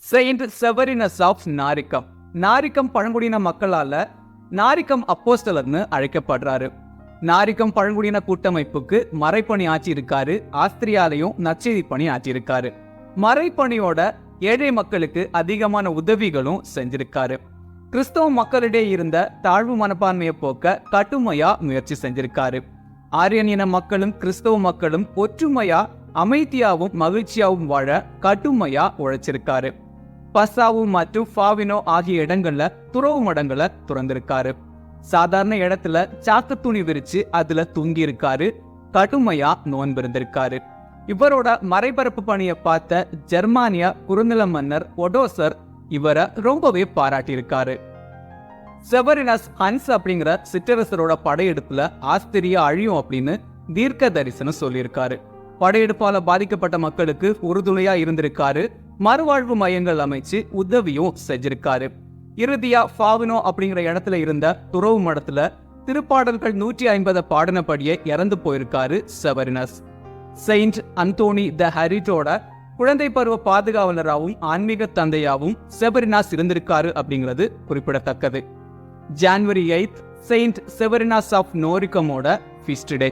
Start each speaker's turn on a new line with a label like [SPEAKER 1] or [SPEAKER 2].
[SPEAKER 1] Saint செவரினஸ் of நாரிக்கம். நாரிக்கம் பழங்குடியின மக்களால நாரிக்கம் அப்போஸ்தலர்னு அழைக்கப்படுறாரு. நாரிக்கம் பழங்குடியின கூட்டமைப்புக்கு மறைப்பணி ஆற்றியிருக்காரு. ஆஸ்திரியாலையும் நற்செய்தி பணி ஆற்றியிருக்காரு. மறைப்பணியோட ஏழை மக்களுக்கு அதிகமான உதவிகளும் செஞ்சிருக்காரு. கிறிஸ்தவ மக்களிடையே இருந்த தாழ்வு மனப்பான்மையை போக்க கடுமையா முயற்சி செஞ்சிருக்காரு. ஆரியன் இன மக்களும் கிறிஸ்தவ மக்களும் ஒற்றுமையா அமைதியாவும் மகிழ்ச்சியாவும் வாழ கடுமையா உழைச்சிருக்காரு. பசாவு மற்றும் ஃபாவினோ ஆகிய இடங்கள்ல துறவு மடங்களை துறந்திருக்காரு. சாதாரண இடத்துல சாக்கு துணி விரிச்சு அதுல தூங்கி இருக்காரு. கடுமையா நோன்பு இருந்திருக்காரு. இவரோட மறைபரப்பு பணியை பார்த்த ஜெர்மானிய குறுநில மன்னர் ஒடோசர் இவரை ரொம்பவே பாராட்டியிருக்காரு. செவரினஸ் ஹன்ஸ் அப்படிங்கிற சிற்றரசரோட படையெடுப்புல ஆஸ்திரியா அழியும் அப்படின்னு தீர்க்க தரிசனம் சொல்லியிருக்காரு. படையெடுப்பால பாதிக்கப்பட்ட மக்களுக்கு உறுதுணையா இருந்திருக்காரு. மறுவாழ்வு மையங்கள் அமைச்சு உதவியும் செஞ்சிருக்காரு. இறுதியா ஃபாவினோ அப்படிங்கிற இடத்துல இருந்த துறவு மடத்துல திருப்பாடல்கள் 150 பாடினபடியே இறந்து போயிருக்காரு செவரினஸ். செயின்ட் அந்தோனி த ஹரிட்டோட குழந்தை பருவ பாதுகாவலராகவும் ஆன்மீக தந்தையாகவும் செவரினாஸ் இருந்திருக்காரு அப்படிங்கிறது குறிப்பிடத்தக்கது. ஜனவரி 8 செயின்ட் செவரினாஸ் ஆஃப் நோரிக்கமோட ஃபீஸ்ட் டே.